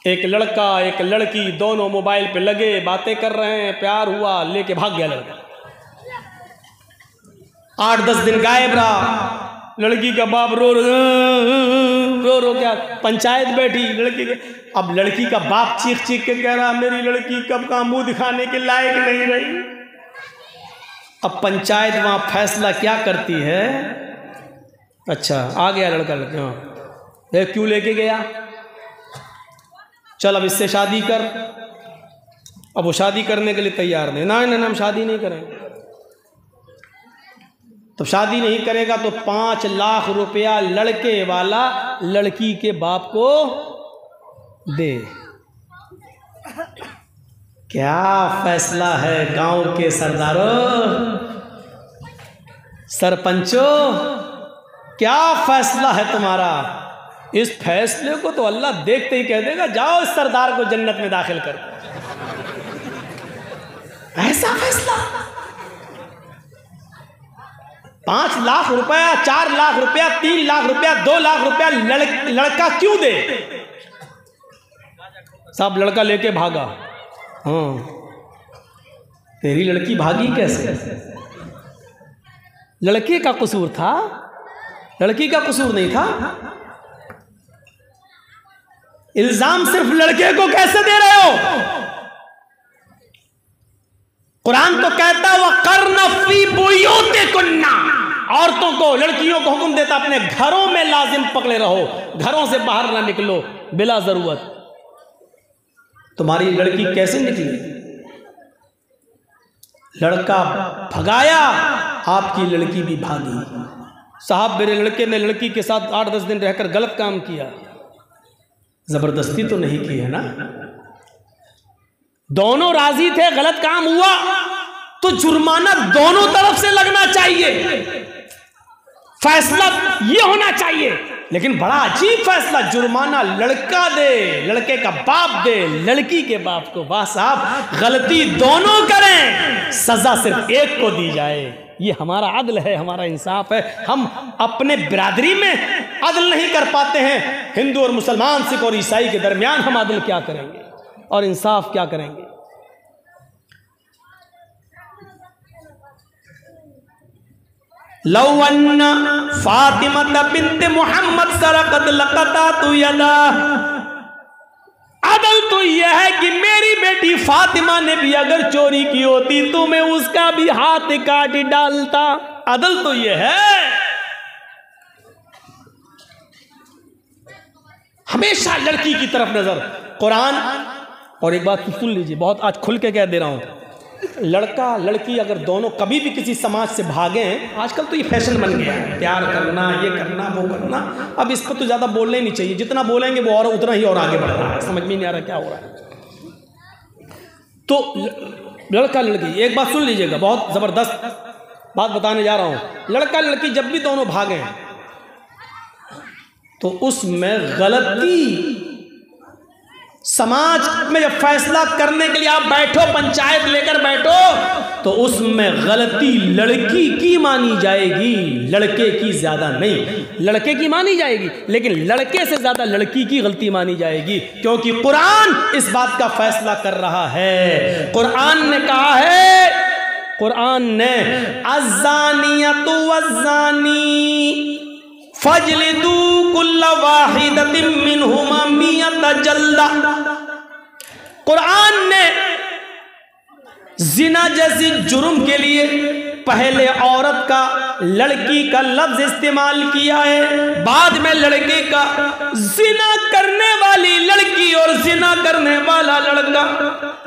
एक लड़का एक लड़की दोनों मोबाइल पे लगे, बातें कर रहे हैं, प्यार हुआ, लेके भाग गया लड़का। 8-10 दिन गायब रहा। लड़की का बाप रो रो क्या, पंचायत बैठी लड़की के। अब लड़की का बाप चीख चीख के कह रहा मेरी लड़की कब का मुंह दिखाने के लायक नहीं रही। अब पंचायत वहां फैसला क्या करती है, अच्छा आ गया लड़का, लड़का क्यों लेके गया, चल अब इससे शादी कर। अब वो शादी करने के लिए तैयार नहीं, ना हम शादी नहीं करेंगे। तो शादी नहीं करेगा तो 5 लाख रुपया लड़के वाला लड़की के बाप को दे। क्या फैसला है गांव के सरदारों, सरपंचों, क्या फैसला है तुम्हारा। इस फैसले को तो अल्लाह देखते ही कह देगा जाओ इस सरदार को जन्नत में दाखिल कर। ऐसा फैसला 5 लाख रुपया, 4 लाख रुपया, 3 लाख रुपया, 2 लाख रुपया लड़का क्यों दे। सब लड़का लेके भागा। हाँ तेरी लड़की भागी कैसे, लड़के का कसूर था, लड़की का कसूर नहीं था। इल्जाम सिर्फ लड़के को कैसे दे रहे हो। कुरान तो कहता है वक़र्न फ़ी बुयूतिकुन्ना, औरतों को, लड़कियों को हुक्म देता अपने घरों में लाजिम पकड़े रहो, घरों से बाहर ना निकलो बिला जरूरत। तुम्हारी लड़की कैसे निकली, लड़का भगाया, आपकी लड़की भी भागी। साहब मेरे लड़के ने लड़की के साथ 8-10 दिन रहकर गलत काम किया, जबरदस्ती तो नहीं की है ना, दोनों राजी थे, गलत काम हुआ तो जुर्माना दोनों तरफ से लगना चाहिए, फैसला ये होना चाहिए। लेकिन बड़ा अजीब फैसला, जुर्माना लड़का दे, लड़के का बाप दे लड़की के बाप को। वाह साहब, गलती दोनों करें, सजा सिर्फ एक को दी जाए। ये हमारा अदल है, हमारा इंसाफ है। हम अपने बिरादरी में अदल नहीं कर पाते हैं, हिंदू और मुसलमान, सिख और ईसाई के दरमियान हम अदल क्या करेंगे और इंसाफ क्या करेंगे। लौ अन्ना फातिमा बिन्त मुहम्मद सरकत लक़तअतु यदा, अदल तो यह है कि मेरी बेटी फातिमा ने भी अगर चोरी की होती तो मैं उसका भी हाथ काट डालता। अदल तो यह है, हमेशा लड़की की तरफ नजर। कुरान, और एक बात सुन लीजिए, बहुत आज खुल के कह दे रहा हूं, लड़का लड़की अगर दोनों कभी भी किसी समाज से भागे हैं, आजकल तो ये फैशन बन गया है, प्यार करना, ये करना, वो करना। अब इस पर तो ज़्यादा बोलना ही नहीं चाहिए, जितना बोलेंगे वो और उतना ही और आगे बढ़ रहा है, समझ में नहीं आ रहा क्या हो रहा है। तो लड़का लड़की, एक बात सुन लीजिएगा, बहुत ज़बरदस्त बात बताने जा रहा हूँ। लड़का लड़की जब भी दोनों भागे तो उसमें गलती, समाज में जब फैसला करने के लिए आप बैठो, पंचायत लेकर बैठो, तो उसमें गलती लड़की की मानी जाएगी, लड़के की ज्यादा नहीं। लड़के की मानी जाएगी लेकिन लड़के से ज्यादा लड़की की गलती मानी जाएगी, क्योंकि कुरान इस बात का फैसला कर रहा है। कुरान ने कहा है, कुरान ने अज़्ज़ानियतु वज़्ज़ानी फजलिदू कुल्ला वाहिदतिन मिनहुमा मियता जल्दा। कुरान ने जिना जैसी जुर्म के लिए पहले औरत का, लड़की का लफ्ज इस्तेमाल किया है, बाद में लड़के का। जिना करने वाली लड़की और जिना करने वाला लड़का,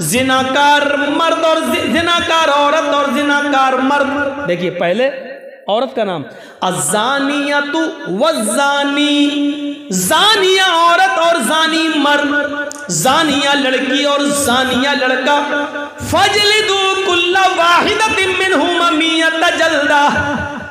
जिनाकार मर्द और जिनाकार औरत और जिनाकार मर्द। देखिए पहले औरत का नाम अज़्ज़ानियतु वज़्ज़ानी, ज़ानिया औरत और ज़ानी मर्द, ज़ानिया लड़की और ज़ानिया लड़का। फजलिदू कुल्ला वाहिदतिन मिनहुमा मियता जल्दा,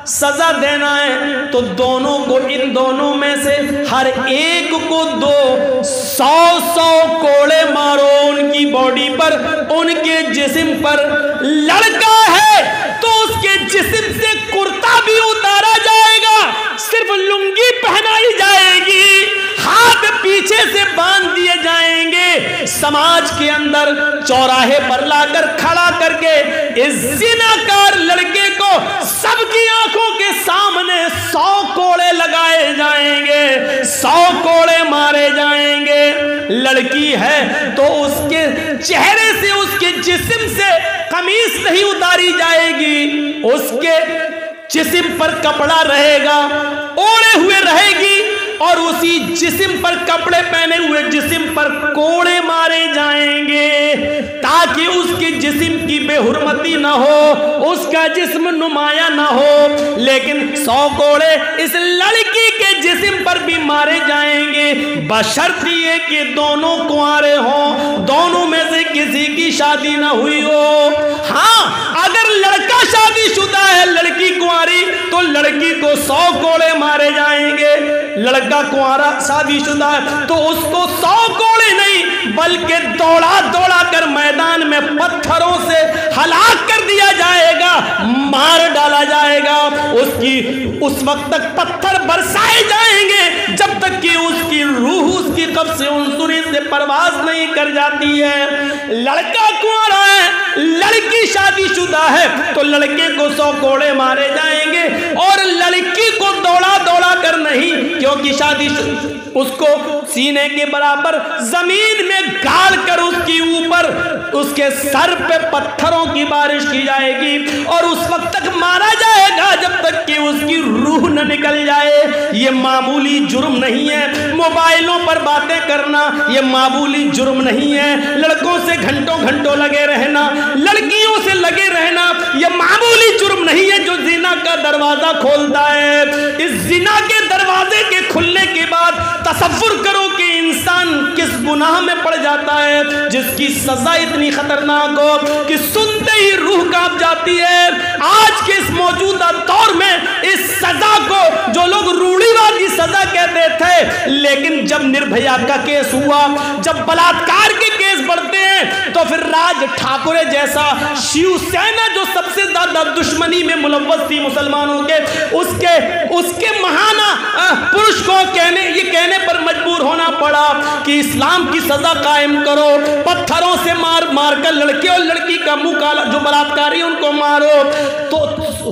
सजा देना है तो दोनों को, इन दोनों में से हर एक को 200 कोड़े मारो उनकी बॉडी पर, उनके जिस्म पर। लड़का है तो उसके जिस्म से कुर्ता भी उतारा जाएगा, सिर्फ लुंगी पहनाई जाएगी, हाथ पीछे से बांध दिए जाएंगे, समाज के अंदर चौराहे पर लाकर खड़ा करके इस जिनाकार लड़के को सबकी आंखों के सामने 100 कोड़े लगाए जाएंगे, 100 कोड़े मारे जाएंगे। लड़की है तो उसके चेहरे से, उसके जिस्म से कमीज नहीं उतारी जाएगी, उसके जिस्म पर कपड़ा रहेगा, ओढ़े हुए रहेगी और उसी जिस्म पर कपड़े पहने हुए जिस्म पर कोड़े मारे जाएंगे ताकि उसके जिस्म की बेहुरमती ना हो, उसका जिस्म नुमाया ना हो। लेकिन 100 कोड़े इस लड़की के जिस्म पर भी मारे जाएंगे बशर्ते ये कि दोनों कुंवारे हों, दोनों में से किसी की शादी ना हुई हो। हाँ, अगर लड़का शादीशुदा है, लड़की कुंवारी, तो लड़की को 100 कोड़े मारे जाएंगे। लड़का कुंवारा शादीशुदा है तो उसको 100 कोड़े नहीं बल्कि दौड़ा दौड़ा कर मैदान में पत्थरों से हलाक कर दिया जाएगा, मार डाला जाएगा। उस वक्त तक पत्थर बरसाए जाएंगे जब तक कि उसकी रूह उसकी कब्ज़ उनसुरी से परवाज नहीं कर जाती है। लड़का कुंवारा है, लड़की शादीशुदा है तो लड़के को 100 कोड़े मारे जाएंगे और लड़की को दौड़ा दौड़ा कर नहीं, क्योंकि शादी उसको सीने के बराबर जमीन में गाड़ कर उसके ऊपर उसके सर पे पत्थरों की बारिश की जाएगी और उस वक्त तक मारा जाएगा जब तक कि उसकी रूह न निकल जाए। ये मामूली जुर्म नहीं है। मोबाइलों पर बातें करना ये मामूली जुर्म नहीं है। लड़कों से घंटों घंटों लगे रहना, लड़कियों से लगे रहना ये मामूली जुर्म नहीं है जो जिना का दरवाजा खोलता है। इस जिना के दरवाजे के खुलने के बाद तसव्वुर करो कि इंसान किस गुनाह में पड़ जाता है जिसकी सजा इतनी खतरनाक हो कि सुनते ही रूह कांप जाती है। आज के इस मौजूदा दौर में इस सजा को जो लोग रूढ़िवादी सजा कहते थे, लेकिन जब निर्भया का केस हुआ, जब बलात्कार के केस बढ़ते हैं तो फिर राज ठाकुरे जैसा शिवसेना जो सबसे ज्यादा दुश्मनी में मुलव्वस थी मुसलमानों के, उसके महाना पुरुष को कहने पर मजबूर होना पड़ा कि इस्लाम की सजा कायम करो, पत्थरों से मार मार कर लड़के और लड़की का मुंह काला, जो बलात्कारी उनको मारो। तो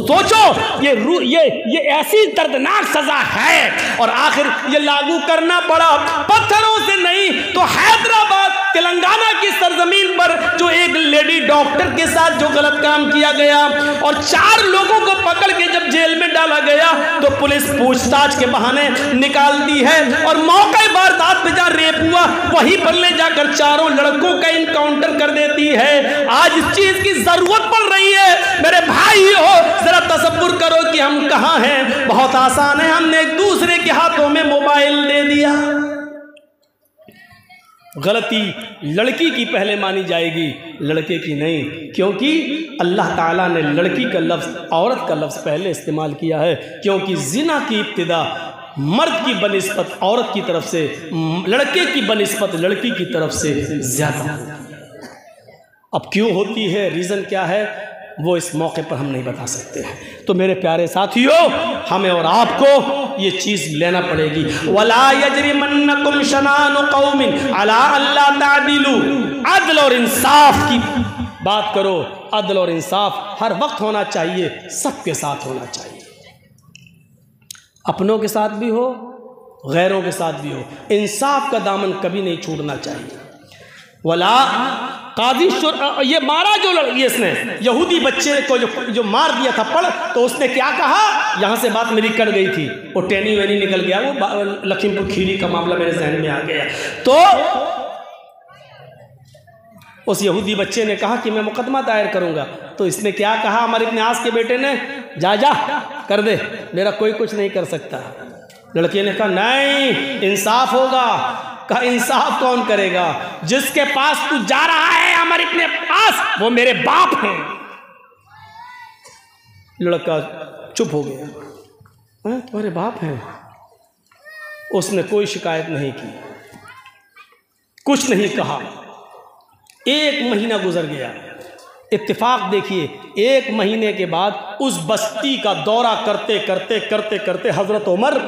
सोचो ये ऐसी दर्दनाक सजा है और आखिर ये लागू करना पड़ा। पत्थरों से नहीं तो हैदराबाद तेलंगाना की सरजमीन पर जो एक लेडी डॉक्टर के साथ जो गलत काम किया गया और 4 लोगों को पकड़ के जब जेल में डाला गया तो पुलिस पूछताछ के बहाने निकालती है और मौके वारदात पे जहाँ रेप हुआ वहीं पर ले जाकर 4 लड़कों का इनकाउंटर कर देती है। आज इस चीज की जरूरत पड़ रही है। मेरे भाई हो, जरा तसव्वुर करो कि हम कहाँ हैं। बहुत आसान है, हमने एक दूसरे के हाथों में मोबाइल दे दिया। गलती लड़की की पहले मानी जाएगी, लड़के की नहीं, क्योंकि अल्लाह ताला ने लड़की का लफ्ज़, औरत का लफ्ज़ पहले इस्तेमाल किया है, क्योंकि जिना की इब्तिदा मर्द की बनिस्बत औरत की तरफ से, लड़के की बनिस्बत लड़की की तरफ से ज़्यादा। अब क्यों होती है, रीज़न क्या है, वो इस मौके पर हम नहीं बता सकते हैं। तो मेरे प्यारे साथियों, हमें और आपको ये चीज़ लेना पड़ेगी। वला यजरिमन्नकुम शनानु कौमिन अला अल्ला तादिलू, अदल और इंसाफ की बात करो। अदल और इंसाफ हर वक्त होना चाहिए, सबके साथ होना चाहिए, अपनों के साथ भी हो, गैरों के साथ भी हो। इंसाफ का दामन कभी नहीं छूटना चाहिए। वला काजी ये मारा जो ये इसने यहूदी बच्चे को जो मार दिया था पढ़, तो उसने क्या कहा, यहाँ से बात मेरी कट गई थी, वो टेनी वेनी निकल गया, वो लखीमपुर खीरी का मामला मेरे जहन में आ गया। तो उस यहूदी बच्चे ने कहा कि मैं मुकदमा दायर करूँगा। तो इसने क्या कहा, हमारे इब्ने आस के बेटे ने, जा कर दे, मेरा कोई कुछ नहीं कर सकता। लड़के ने कहा नहीं, इंसाफ होगा। का इंसाफ कौन करेगा, जिसके पास तू जा रहा है हमारे इब्ने पास, वो मेरे बाप हैं। लड़का चुप हो गया, तुम्हारे बाप हैं। उसने कोई शिकायत नहीं की, कुछ नहीं कहा। 1 महीना गुजर गया। इत्तेफाक देखिए, 1 महीने के बाद उस बस्ती का दौरा करते करते हजरत उमर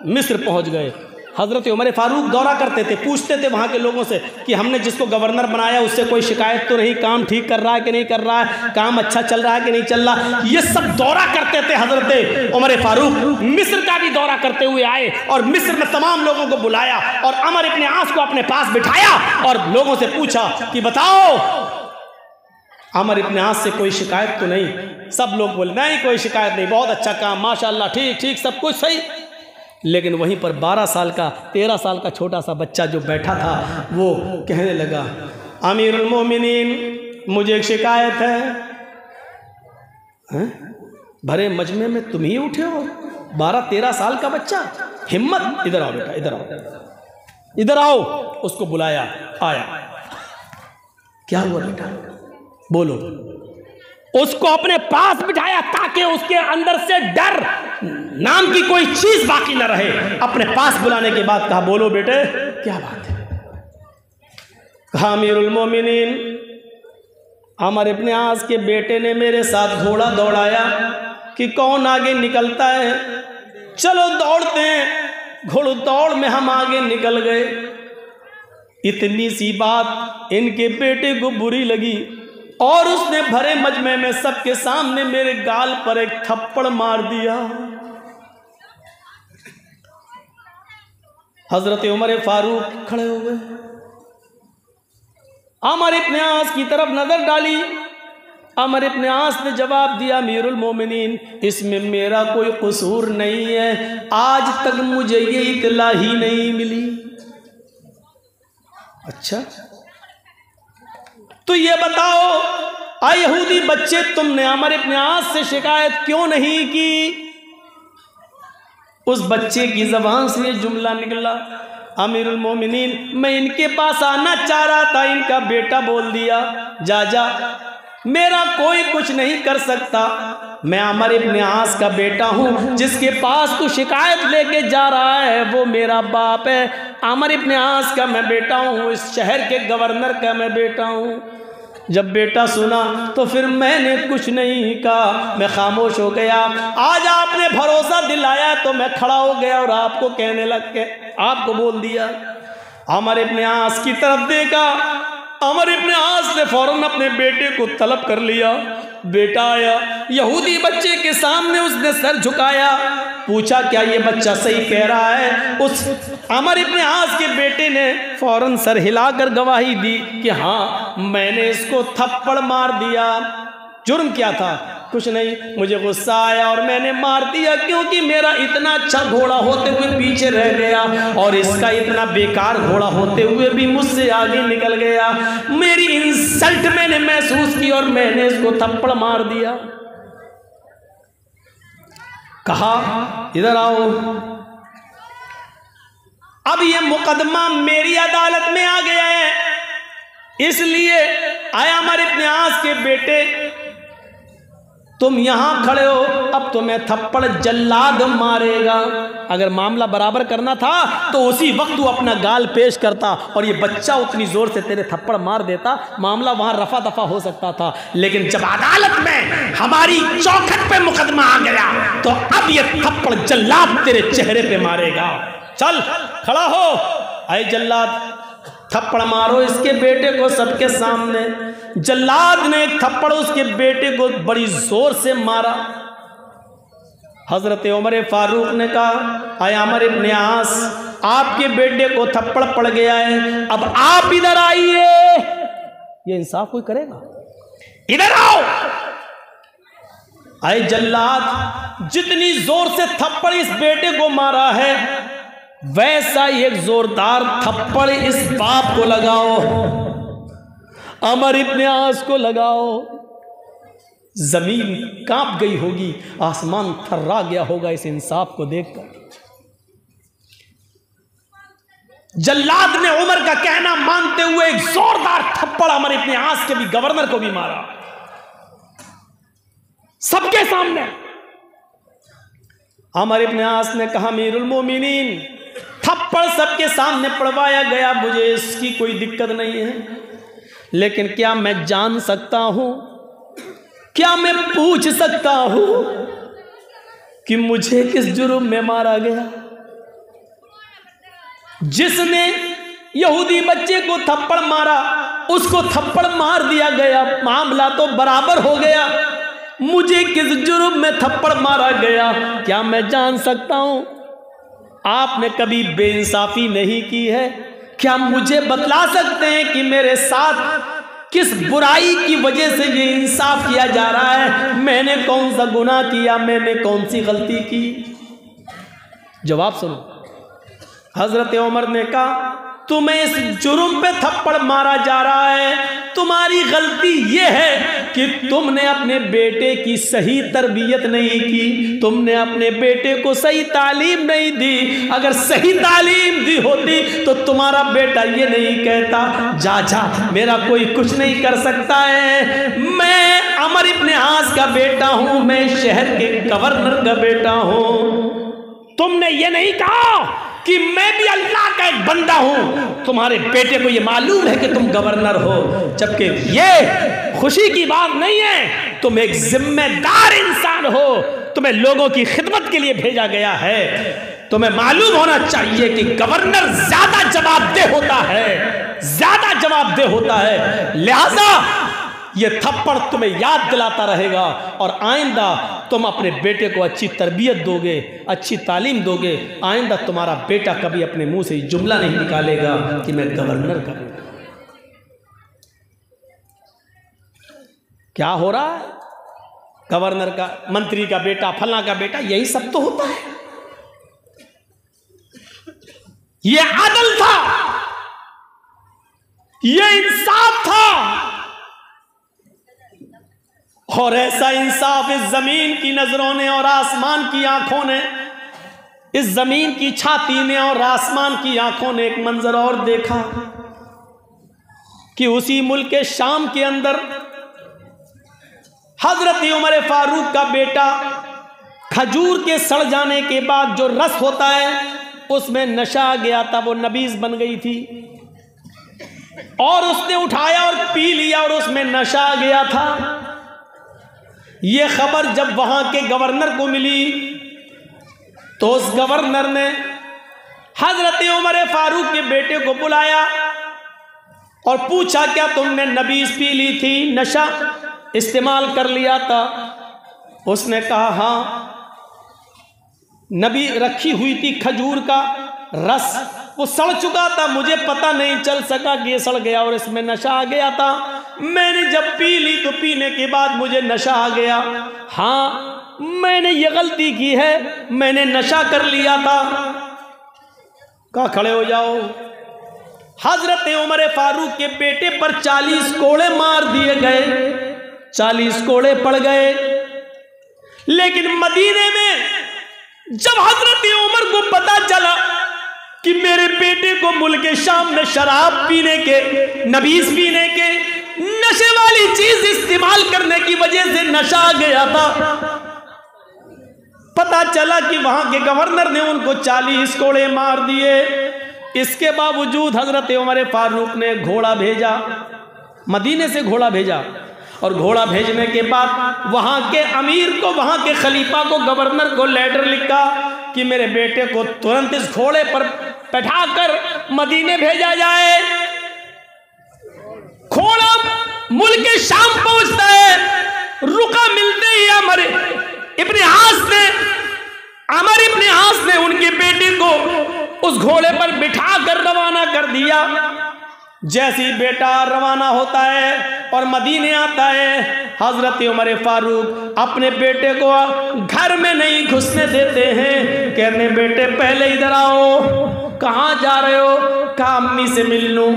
मिस्र पहुंच गए। हज़रत उमर फारूक दौरा करते थे, पूछते थे वहाँ के लोगों से कि हमने जिसको गवर्नर बनाया उससे कोई शिकायत तो नहीं, काम ठीक कर रहा है कि नहीं कर रहा है, काम अच्छा चल रहा है कि नहीं चल रहा। ये सब दौरा करते थे हज़रत उमर फारूक। मिस्र का भी दौरा करते हुए आए और मिस्र में तमाम लोगों को बुलाया और अमर इब्न आस को अपने पास बिठाया और लोगों से पूछा कि बताओ अमर इब्न आस से कोई शिकायत तो नहीं। सब लोग बोले नहीं कोई शिकायत नहीं, बहुत अच्छा काम, माशाल्लाह, ठीक ठीक सब कुछ सही। लेकिन वहीं पर 12 साल का 13 साल का छोटा सा बच्चा जो बैठा था वो कहने लगा, अमीरुल मोमिनीन मुझे एक शिकायत है। भरे मजमे में तुम ही उठे हो, 12-13 साल का बच्चा, हिम्मत, इधर आओ बेटा, इधर आओ, इधर आओ। उसको बुलाया, आया, क्या हुआ बेटा, बोलो। उसको अपने पास बिठाया ताकि उसके अंदर से डर नाम की कोई चीज बाकी न रहे। अपने पास बुलाने के बाद कहा, बोलो बेटे क्या बात है। कहा, अमीरुल मोमिनीन अमर इब्न आस के बेटे ने मेरे साथ घोड़ा दौड़ाया कि कौन आगे निकलता है, चलो दौड़ते हैं। घोड़दौड़ में हम आगे निकल गए। इतनी सी बात इनके बेटे को बुरी लगी और उसने भरे मजमे में सबके सामने मेरे गाल पर एक थप्पड़ मार दिया। हजरत उमर फारूक खड़े हो गए, अमर इब्न आस की तरफ नजर डाली। अमर इब्न आस ने जवाब दिया, अमीरुल मोमिनीन इसमें मेरा कोई कसूर नहीं है, आज तक मुझे ये इत्तला ही नहीं मिली। अच्छा तो ये बताओ आ यहूदी बच्चे, तुमने अमर इब्न आस से शिकायत क्यों नहीं की? उस बच्चे की ज़बान से ये जुमला निकला, अमीरुल मोमिनीन मैं इनके पास आना चाह रहा था, इनका बेटा बोल दिया जा जा, मेरा कोई कुछ नहीं कर सकता, मैं अमर इब्न आस का बेटा हूँ, जिसके पास तू शिकायत लेके जा रहा है वो मेरा बाप है। अमर इब्न आस का मैं बेटा हूँ, इस शहर के गवर्नर का मैं बेटा हूँ। जब बेटा सुना तो फिर मैंने कुछ नहीं कहा, मैं खामोश हो गया। आज आपने भरोसा दिलाया तो मैं खड़ा हो गया और आपको कहने लग के आपको बोल दिया। अमर इब्न आस की तरफ देखा, अमर इब्न आस ने फौरन अपने बेटे को तलब कर लिया। बेटा आया, यहूदी बच्चे के सामने उसने सर झुकाया, पूछा क्या ये बच्चा सही कह रहा है? उस अमर इब्न आस के बेटे ने फौरन सर हिलाकर गवाही दी कि हाँ मैंने इसको थप्पड़ मार दिया। जुर्म क्या था? कुछ नहीं, मुझे गुस्सा आया और मैंने मार दिया, क्योंकि मेरा इतना अच्छा घोड़ा होते हुए पीछे रह गया और इसका इतना बेकार घोड़ा होते हुए भी मुझसे आगे निकल गया। मेरी इंसल्ट मैंने महसूस की और मैंने इसको थप्पड़ मार दिया। कहा इधर आओ, अब ये मुकदमा मेरी अदालत में आ गया है, इसलिए आया अमर इब्न आस के बेटे तुम यहां खड़े हो, अब तुम्हें थप्पड़ जल्लाद मारेगा। अगर मामला बराबर करना था तो उसी वक्त तू अपना गाल पेश करता और ये बच्चा उतनी जोर से तेरे थप्पड़ मार देता, मामला वहां रफा दफा हो सकता था। लेकिन जब अदालत में हमारी चौखट पे मुकदमा आ गया तो अब ये थप्पड़ जल्लाद तेरे चेहरे पे मारेगा। चल खड़ा हो, आए जल्लाद, थप्पड़ मारो इसके बेटे को सबके सामने। जल्लाद ने एक थप्पड़ उसके बेटे को बड़ी जोर से मारा। हजरत उमर फारूक ने कहा, आए अमर इब्न आस, आपके बेटे को थप्पड़ पड़ गया है, अब आप इधर आइए। ये इंसाफ कोई करेगा? इधर आओ। आए जल्लाद, जितनी जोर से थप्पड़ इस बेटे को मारा है वैसा एक जोरदार थप्पड़ इस बाप को लगाओ, अमर इब्न आस को लगाओ। जमीन कांप गई होगी, आसमान थर्रा गया होगा इस इंसाफ को देखकर। जल्लाद ने उमर का कहना मानते हुए एक जोरदार थप्पड़ अमर इब्न आस के भी गवर्नर को भी मारा, सबके सामने। अमर इब्न आस ने कहा, अमीरुल मोमिनीन थप्पड़ सबके सामने पड़वाया गया, मुझे इसकी कोई दिक्कत नहीं है, लेकिन क्या मैं जान सकता हूं, क्या मैं पूछ सकता हूं कि मुझे किस जुर्म में मारा गया? जिसने यहूदी बच्चे को थप्पड़ मारा उसको थप्पड़ मार दिया गया, मामला तो बराबर हो गया। मुझे किस जुर्म में थप्पड़ मारा गया क्या मैं जान सकता हूं? आपने कभी बेइंसाफी नहीं की है? क्या मुझे बतला सकते हैं कि मेरे साथ किस बुराई की वजह से ये इंसाफ किया जा रहा है? मैंने कौन सा गुनाह किया, मैंने कौन सी गलती की? जवाब सुनो। हजरत उमर ने कहा तुम्हें इस जुर्म पे थप्पड़ मारा जा रहा है, तुम्हारी गलती यह है कि तुमने अपने बेटे की सही तरबियत नहीं की, तुमने अपने बेटे को सही तालीम नहीं दी। अगर सही तालीम दी होती तो तुम्हारा बेटा ये नहीं कहता जा जा मेरा कोई कुछ नहीं कर सकता है, मैं अमर इब्न आस का बेटा हूं, मैं शहर के गवर्नर का बेटा हूं। तुमने ये नहीं कहा कि मैं भी अल्लाह का एक बंदा हूं, तुम्हारे बेटे को ये मालूम है कि तुम गवर्नर हो, जबकि ये खुशी की बात नहीं है। तुम एक जिम्मेदार इंसान हो, तुम्हें लोगों की खिदमत के लिए भेजा गया है। तुम्हें मालूम होना चाहिए कि गवर्नर ज्यादा जवाबदेह होता है, ज्यादा जवाबदेह होता है। लिहाजा ये थप्पड़ तुम्हें याद दिलाता रहेगा और आइंदा तुम अपने बेटे को अच्छी तरबियत दोगे, अच्छी तालीम दोगे। आइंदा तुम्हारा बेटा कभी अपने मुंह से जुमला नहीं निकालेगा कि मैं गवर्नर का बेटा। क्या हो रहा है? गवर्नर का, मंत्री का बेटा, फला का बेटा, यही सब तो होता है। ये आदल था, ये इंसाफ था, और ऐसा इंसाफ इस जमीन की नजरों ने और आसमान की आंखों ने, इस जमीन की छाती ने और आसमान की आंखों ने एक मंजर और देखा कि उसी मुल्क के शाम के अंदर हजरत उमर फारूक का बेटा खजूर के सड़ जाने के बाद जो रस होता है उसमें नशा आ गया था, वो नबीज बन गई थी और उसने उठाया और पी लिया और उसमें नशा आ गया था। यह खबर जब वहां के गवर्नर को मिली तो उस गवर्नर ने हजरत उमर फारूक के बेटे को बुलाया और पूछा क्या तुमने नबीज पी ली थी, नशा इस्तेमाल कर लिया था? उसने कहा हाँ, नबी रखी हुई थी खजूर का रस, वो सड़ चुका था, मुझे पता नहीं चल सका कि ये सड़ गया और इसमें नशा आ गया था। मैंने जब पी ली तो पीने के बाद मुझे नशा आ गया। हाँ, मैंने ये गलती की है, मैंने नशा कर लिया था। कहा खड़े हो जाओ। हजरत उमर फारूक के बेटे पर 40 कोड़े मार दिए गए, 40 कोड़े पड़ गए। लेकिन मदीने में जब हजरत उमर को पता चला कि मेरे बेटे को मुल्क शाम में शराब पीने के, नबीज पीने के, नशे वाली चीज इस्तेमाल करने की वजह से नशा आ गया था, पता चला कि वहां के गवर्नर ने उनको 40 कोड़े मार दिए। इसके बावजूद हजरत उमर फारूक ने घोड़ा भेजा, मदीने से घोड़ा भेजा, और घोड़ा भेजने के बाद वहां के अमीर को, वहां के खलीफा को, गवर्नर को लेटर लिखा कि मेरे बेटे को तुरंत इस घोड़े पर बैठाकर मदीने भेजा जाए। घोड़ा मुल्क शाम पहुंचता है, रुका मिलते ही अमर इब्न आस ने उनके बेटे को उस घोड़े पर बिठा कर रवाना कर दिया। जैसे ही बेटा रवाना होता है और मदीने आता है, हजरत उमर फारूक अपने बेटे को घर में नहीं घुसने देते हैं। कहने बेटे पहले इधर आओ। कहाँ जा रहे हो? कहा अम्मी से मिल लूं,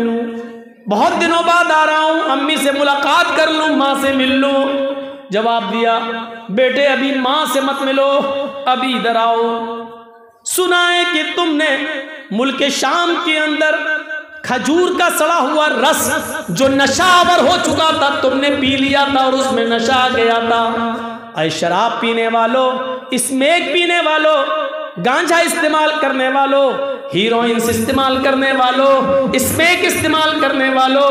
बहुत दिनों बाद आ रहा हूं, अम्मी से मुलाकात कर लूं, माँ से मिल लूं। जवाब दिया बेटे अभी माँ से मत मिलो, अभी इधर आओ। सुना है कि तुमने मुल्क शाम के अंदर खजूर का सड़ा हुआ रस जो नशावर हो चुका था तुमने पी लिया था और उसमें नशा आ गया था। ऐ शराब पीने वालों, स्मोक पीने वालों, गांजा इस्तेमाल करने वालों, हीरोइन इस्तेमाल करने वालों, स्मोक इस्तेमाल करने वालों,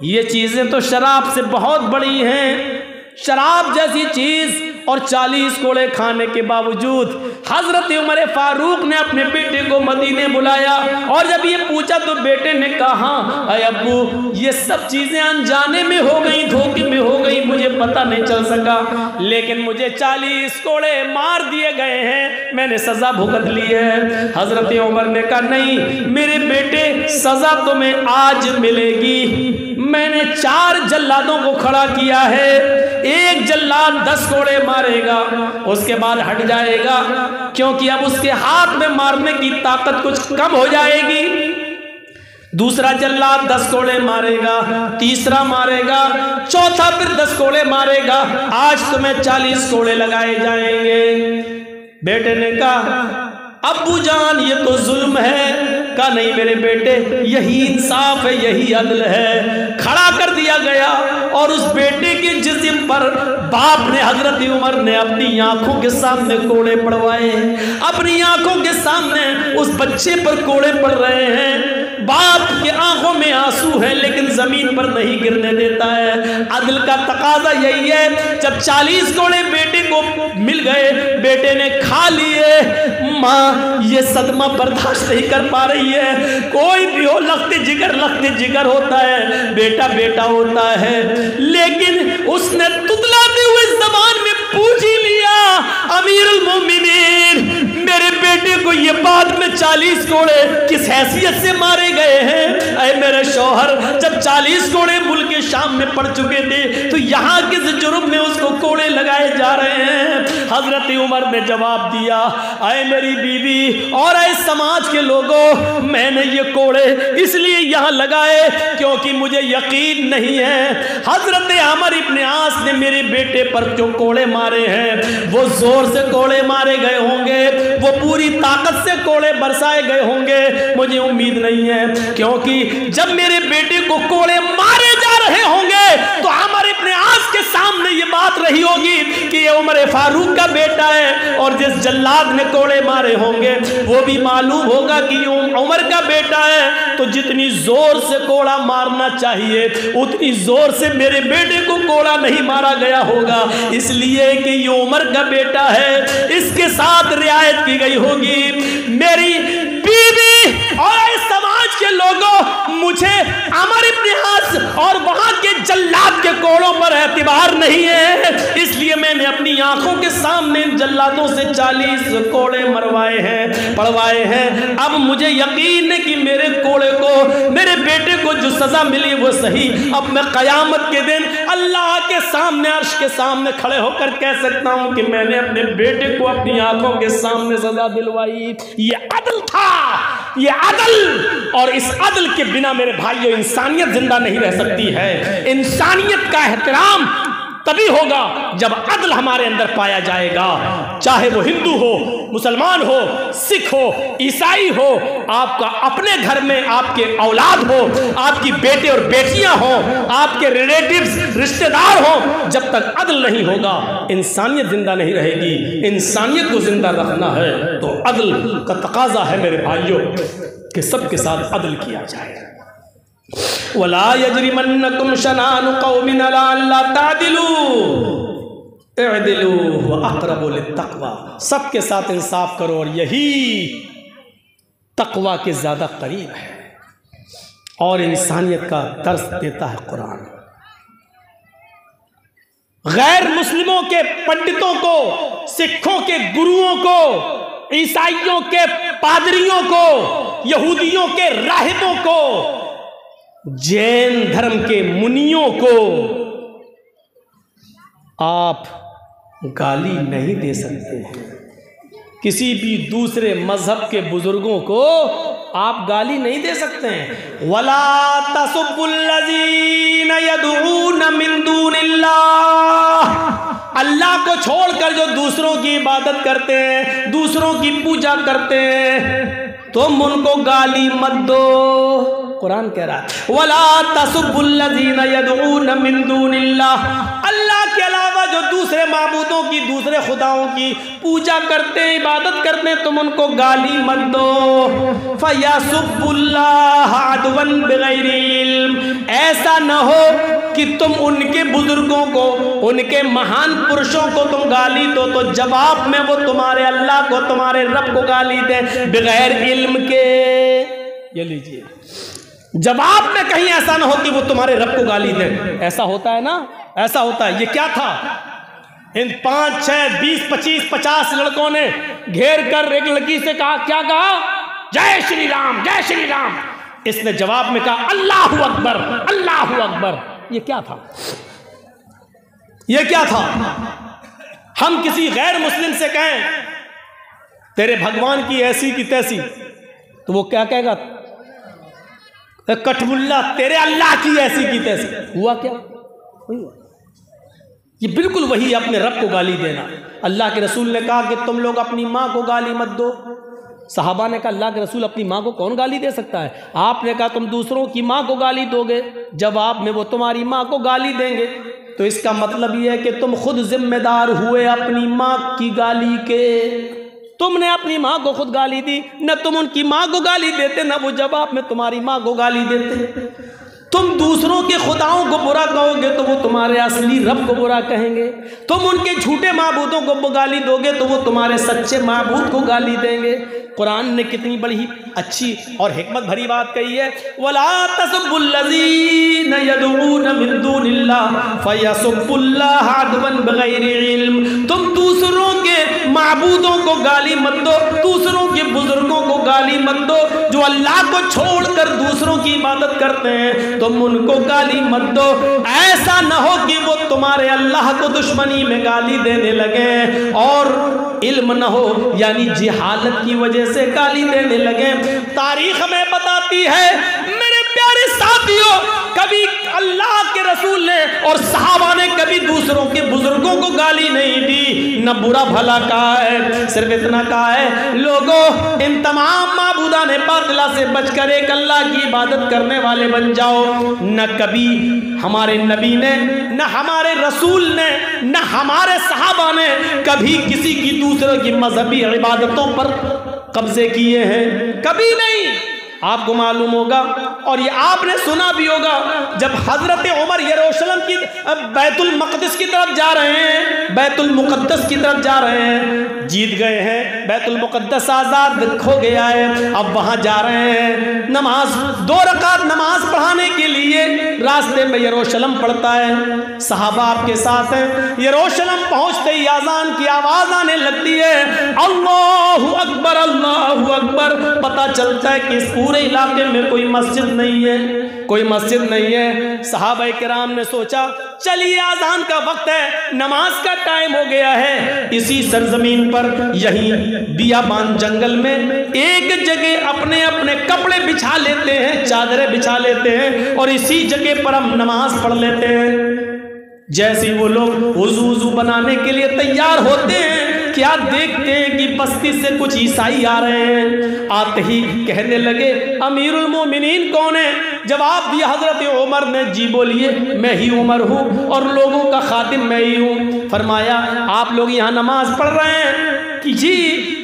ये चीजें तो शराब से बहुत बड़ी हैं। शराब जैसी चीज और 40 कोड़े खाने के बावजूद हजरत उमर फारूक ने अपने बेटे को मदीने बुलाया और जब ये पूछा तो बेटे ने कहा, अरे अब्बू ये सब चीजें अनजाने में हो गई, धोखे में हो गई, मुझे पता नहीं चल सका, लेकिन मुझे 40 कोड़े मार दिए गए हैं, मैंने सजा भुगत ली है। हजरत उमर ने कहा, नहीं मेरे बेटे, सजा तुम्हें आज मिलेगी। मैंने 4 जल्लादों को खड़ा किया है, एक जल्लाद 10 कोड़े मारेगा, उसके बाद हट जाएगा, क्योंकि अब उसके हाथ में मारने की ताकत कुछ कम हो जाएगी। दूसरा जल्लाद 10 कोड़े मारेगा, तीसरा मारेगा, चौथा फिर 10 कोड़े मारेगा, आज तुम्हें 40 कोड़े लगाए जाएंगे। बेटे ने कहा, अब्बू जान ये तो जुल्म है। कहा, नहीं मेरे बेटे, यही इंसाफ है, यही अदल है। खड़ा कर दिया गया और उस बेटे के जिस्म पर बाप ने, हजरत उमर ने अपनी आंखों के सामने कोड़े पड़वाए, अपनी आंखों के सामने उस बच्चे पर कोड़े पड़ रहे हैं। बाप की आंखों में आंसू है लेकिन जमीन पर नहीं गिरने देता है। अदल का तकाजा यही है। जब 40 कोड़े बेटे को मिल गए, बेटे ने खा लिए। माँ ये सदमा बर्दाश्त नहीं कर पा रही है। कोई भी हो, लखते जिगर होता है, बेटा बेटा होता है, लेकिन उसने तुतलाते हुए जबान में पूछ ही लिया, अमीरुल मोमिनीन मेरे बेटे को ये बाद में 40 कोड़े किस हैसियत से मारे गए हैं? अरे मेरे शौहर, जब 40 कोड़े मुल्क शाम में पड़ चुके थे तो यहाँ किस जुर्म में उसको कोड़े लगाए जा रहे हैं? हजरत उमर ने जवाब दिया, अरे मेरी बीवी और अरे समाज के लोगों, मैंने ये कोड़े इसलिए यहाँ लगाए क्योंकि मुझे यकीन नहीं है हजरत अमर इब्न आस ने मेरे बेटे पर जो कोड़े मारे हैं वो जोर से कोड़े मारे गए होंगे, वो पूरी ताकत से कोड़े बरसाए गए होंगे। मुझे उम्मीद नहीं है, क्योंकि जब मेरे बेटे को कोड़े मारे जा रहे होंगे तो अमर इब्न आस के सामने ये बात रही होगी कि ये उमर फारूक का बेटा है, और जिस जल्लाद ने कोड़े मारे होंगे वो भी मालूम होगा कि ये उमर का बेटा है। तो जितनी जोर से कोड़ा मारना चाहिए उतनी जोर से मेरे बेटे को कोड़ा नहीं मारा गया होगा, इसलिए कि ये उमर का बेटा है, इसके साथ रियायत की गई होगी। मेरी बीवी और समाज के लोगों, मुझे अमर इब्न आस और वहां के जल्लाद के कोड़ों पर एतबार नहीं है, इसलिए मैंने अपनी आंखों के सामने जल्लादों से 40 कोड़े मरवाए हैं, पड़वाए हैं। अब मुझे यकीन है कि मेरे कोड़े को, मेरे बेटे को जो सजा मिली वो सही। अब मैं कयामत के दिन अल्लाह के सामने, अर्श के सामने खड़े होकर कह सकता हूं कि मैंने अपने बेटे को अपनी आंखों के सामने सजा दिलवाई। ये अदल था, ये अदल। और इस अदल के बिना मेरे भाइयों इंसानियत जिंदा नहीं रह सकती है। इंसानियत का एहतराम तभी होगा जब अदल हमारे अंदर पाया जाएगा, चाहे वो हिंदू हो, मुसलमान हो, सिख हो, ईसाई हो, आपका अपने घर में आपके औलाद हो, आपकी बेटे और बेटियां हो, आपके रिलेटिव्स, रिश्तेदार हो, जब तक अदल नहीं होगा इंसानियत जिंदा नहीं रहेगी। इंसानियत को जिंदा रखना है तो अदल का तकाजा है मेरे भाइयों कि सबके साथ अदल किया जाए। वला यजरिमन्नकुम शनानु कौमिन अला अल्ला तादिलू इअदिलू व अक़रबु लित्तक़वा। सबके साथ इंसाफ करो और यही तक़वा के ज़्यादा करीब है। और इंसानियत का दर्स देता है कुरान। गैर मुस्लिमों के पंडितों को, सिखों के गुरुओं को, ईसाइयों के पादरियों को, यहूदियों के राहिबों को, जैन धर्म के मुनियों को आप गाली नहीं दे सकते हैं। किसी भी दूसरे मजहब के बुजुर्गों को आप गाली नहीं दे सकते हैं। वला तसुब्बुल्लज़ीना यदऊना मिन दूनिल्लाह, अल्लाह को छोड़कर जो दूसरों की इबादत करते हैं, दूसरों की पूजा करते हैं, तुम उनको गाली मत दो। कुरान कह रहा है वला तसुब्बुल्लज़ीना यदऊना मिन दूनिल्लाह, अल्लाह के अलावा जो दूसरे माबूदों की, दूसरे खुदाओं की पूजा करते हैं, इबादत करते हैं, तुम उनको गाली मत दो। फयसुब्बुल्लाह अदवन बिगैरि इल्म, ऐसा न हो कि तुम उनके बुजुर्गों को, उनके महान पुरुषों को तुम गाली दो, तो जवाब में वो तुम्हारे अल्लाह को, तुम्हारे रब को गाली दे बगैर इल्म के। ये लीजिए, जवाब में कहीं ऐसा ना हो कि वो तुम्हारे रब को गाली दे। ऐसा होता है ना, ऐसा होता है। ये क्या था? इन 5, 6, 20, 25, 50 लड़कों ने घेर कर एक लड़की से कहा, क्या कहा? जय श्री राम, जय श्री राम। इसने जवाब में कहा अल्लाहु अकबर, अल्लाहु अकबर। ये क्या था? ये क्या था? हम किसी गैर मुस्लिम से कहें तेरे भगवान की ऐसी की तैसी, तो वो क्या कहेगा? कठमुल्ला, तेरे अल्लाह की ऐसी की तैसी। हुआ क्या? हुआ। ये बिल्कुल वही अपने रब को गाली देना। अल्लाह के रसूल ने कहा कि तुम लोग अपनी माँ को गाली मत दो। सहाबा ने कहा अल्लाह के रसूल अपनी माँ को कौन गाली दे सकता है? आपने कहा तुम दूसरों की माँ को गाली दोगे, जवाब में वो तुम्हारी माँ को गाली देंगे। तो इसका मतलब ये है कि तुम खुद जिम्मेदार हुए अपनी माँ की गाली के। तुमने अपनी माँ को खुद गाली दी, न तुम उनकी माँ को गाली देते, न वो जवाब में तुम्हारी माँ को गाली देते। तुम दूसरों के खुदाओं को बुरा कहोगे तो वो तुम्हारे असली रब को बुरा कहेंगे। तुम उनके झूठे माबूदों को गाली दोगे तो वो तुम्हारे सच्चे माबूद को गाली देंगे। कुरान ने कितनी बड़ी अच्छी और हिकमत भरी बात कही है, वला तसब्बुल्लज़ीना यदऊना मिन दूनिल्लाह फयसब्बुल्लाह अदवन बगैरि इल्म। तुम दूसरों के माबूदों को गाली मत दो, दूसरों के बुजुर्गों को गाली मत दो। जो अल्लाह को छोड़कर दूसरों की इबादत करते हैं तुम उनको गाली मत दो। ऐसा न हो कि वो तुम्हारे अल्लाह को दुश्मनी में गाली देने लगे और इल्म न हो, यानी जिहालत की वजह से गाली देने लगे। तारीख में बताती है मेरे प्यारे साथियों, कभी अल्लाह के रसूल ने और सहाबा ने कभी दूसरों के बुजुर्गों को गाली नहीं दी, न बुरा भला कहा है। सिर्फ इतना कहा है लोगों इन तमाम माबूदा ने बातिला से बचकर एक अल्लाह की इबादत करने वाले बन जाओ। न कभी हमारे नबी ने, न हमारे रसूल ने, न हमारे सहाबा ने कभी किसी की दूसरे की मजहबी इबादतों पर कब्जे किए हैं, कभी नहीं। आपको मालूम होगा और ये आपने सुना भी होगा, जब हजरत उमर यरूशलेम की बैतुल मक़दिस की तरफ जा रहे हैं, बैतुल मुक़द्दस की तरफ जा रहे हैं, जीत गए हैं, बैतुल मुक़द्दस आज़ाद हो गया है, अब वहाँ जा रहे हैं नमाज, 2 रकात नमाज पढ़ाने के लिए रास्ते में यरूशलेम पड़ता है। सहाबा आपके साथ हैं। यरूशलेम पहुँचते ही अज़ान की आवाज़ आने लगती है, अल्लाहु अकबर, अल्लाहु अकबर। पता चलता है कि इस पूरे इलाके में कोई मस्जिद नहीं है, कोई मस्जिद नहीं है। सहाबा किराम ने सोचा चलिए अज़ान का वक्त है, नमाज का टाइम हो गया है। इसी सरजमीन पर यहीं बियाबान जंगल में एक जगह अपने अपने कपड़े बिछा लेते हैं, चादरें बिछा लेते हैं और इसी जगह पर हम नमाज पढ़ लेते हैं। जैसे वो लोग वुज़ू बनाने के लिए तैयार होते हैं, क्या देखते हैं कि बस्ती से कुछ ईसाई आ रहे हैं। आते ही कहने लगे अमीरुल मोमिनीन कौन है? जवाब दिया हजरत उमर ने, जी बोलिए, मैं ही उमर हूँ और लोगों का खातिम मैं ही हूँ। फरमाया आप लोग यहाँ नमाज पढ़ रहे हैं कि जी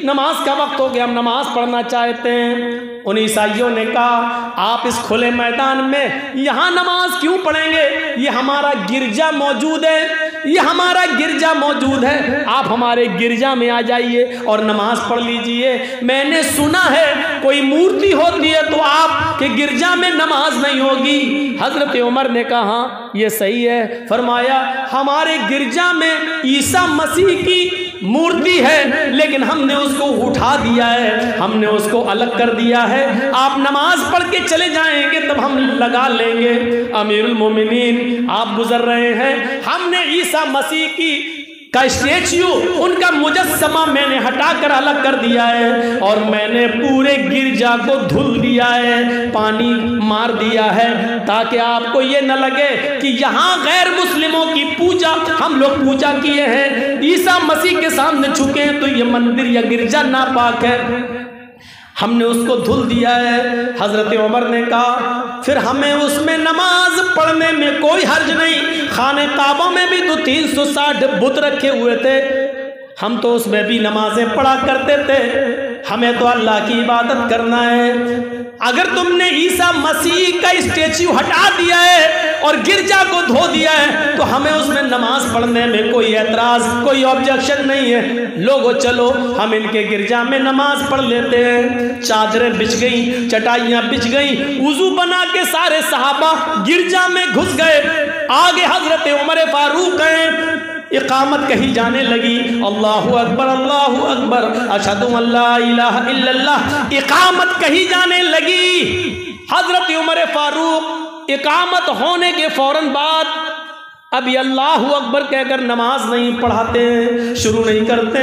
नमाज का वक्त हो गया, हम नमाज पढ़ना चाहते हैं। उन ईसाइयों ने कहा आप इस खुले मैदान में यहाँ नमाज क्यों पढ़ेंगे? ये हमारा गिरजा मौजूद है, ये हमारा गिरजा मौजूद है, आप हमारे गिरजा में आ जाइए और नमाज पढ़ लीजिए। मैंने सुना है कोई मूर्ति होती है तो आपके गिरजा में नमाज नहीं होगी। हजरत उमर ने कहा ये सही है। फरमाया हमारे गिरजा में ईसा मसीह की मूर्ति है, लेकिन हमने उसको उठा दिया है, हमने उसको अलग कर दिया है। आप नमाज पढ़ के चले जाएंगे तब हम लगा लेंगे। अमीरुल मोमिनीन आप गुजर रहे हैं, हमने ईसा मसीह की का स्टेच्यू, उनका मुजस्समा मैंने हटाकर अलग कर दिया है और मैंने पूरे गिरजा को धुल दिया है, पानी मार दिया है, ताकि आपको ये न लगे कि यहाँ गैर मुस्लिमों की पूजा हम लोग पूजा किए हैं, ईसा मसीह के सामने झुके हैं तो ये मंदिर या गिरजा नापाक है। हमने उसको धुल दिया है। हजरत उमर ने कहा फिर हमें उसमें नमाज पढ़ने में कोई हर्ज नहीं। खाने काबा में भी तो 360 बुत रखे हुए थे, हम तो उसमें भी नमाजें पढ़ा करते थे। हमें तो अल्लाह की इबादत करना है। अगर तुमने ईसा मसीह का स्टेच्यू हटा दिया है और गिरजा को धो दिया है तो हमें उसमें नमाज पढ़ने में कोई एतराज, कोई ऑब्जेक्शन नहीं है। लोगों चलो हम इनके गिरजा में नमाज पढ़ लेते हैं। चादरें बिछ गई, चटाइयां बिछ गई, वुजू बना के सारे सहाबा गिरजा में घुस गए। आगे हजरत उमर फारूक हैं, इकामत कही जाने लगी, अल्लाहु अकबर अल्लाहु अकबर अशहदु अल्ला इलाहा इल्लल्लाह, इकामत कही जाने लगी। हजरत उमर फारूक इकामत होने के फौरन बाद अभी अल्लाहु अकबर कहकर नमाज नहीं पढ़ाते, शुरू नहीं करते।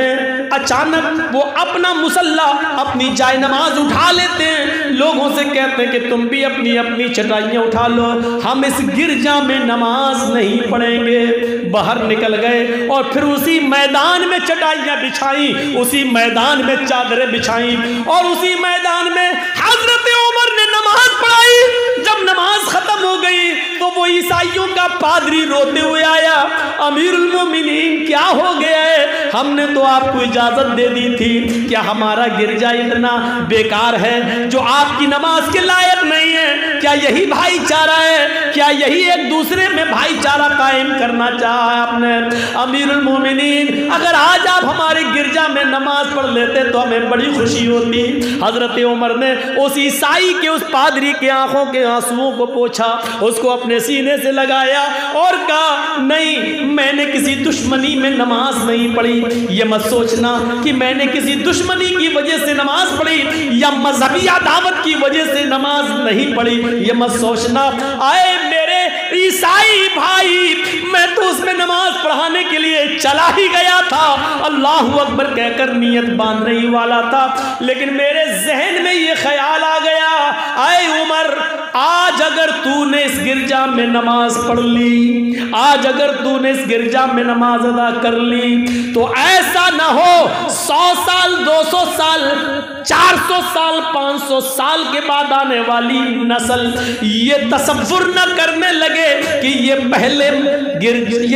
अचानक वो अपना मुसल्ला, अपनी जाय नमाज उठा लेते हैं। लोगों से कहते हैं कि तुम भी अपनी अपनी चटाइयाँ उठा लो, हम इस गिरजा में नमाज नहीं पढ़ेंगे। बाहर निकल गए और फिर उसी मैदान में चटाइयाँ बिछाई, उसी मैदान में चादरें बिछाई और उसी मैदान में हजरत उमर ने नमाज पढ़ाई। जब नमाज खत्म हो गई तो वो ईसाइयों का पादरी रोते हुए आया, अमीरुल मोमिनीन क्या हो गया है? हमने तो आपको इजाजत दे दी थी, क्या हमारा गिरजा इतना बेकार है जो आपकी नमाज के लायक नहीं है? क्या यही भाईचारा है? क्या यही एक दूसरे में भाईचारा कायम करना चाहा है आपने? अमीरुल मोमिनीन, अगर आज आप हमारे गिरजा में नमाज पढ़ लेते तो हमें बड़ी खुशी होती। हजरत उमर ने उस ईसाई के, उस पादरी के आंखों के आंसुओं को पोंछा, उसको अपने सीने से लगाया और कहा, नहीं, मैंने किसी दुश्मनी में नमाज नहीं पढ़ी। ये मत सोचना कि मैंने किसी दुश्मनी की वजह से नमाज पढ़ी या मजहबी दावत की वजह से नमाज नहीं पढ़ी। ये मत सोचना, आए मेरे ईसाई भाई, मैं तो उसमें नमाज पढ़ाने के लिए चला ही गया था, अल्लाहु अकबर कहकर नियत बांधने ही वाला था, लेकिन मेरे जहन में ये ख्याल आ गया, आए उमर, आज अगर तूने इस गिरजा में नमाज पढ़ ली, आज अगर तूने इस गिरजा में नमाज अदा कर ली, तो ऐसा ना हो 100 साल 200 साल 400 साल 500 साल के बाद आने वाली नस्ल ये तसव्वुर न करने लगे कि ये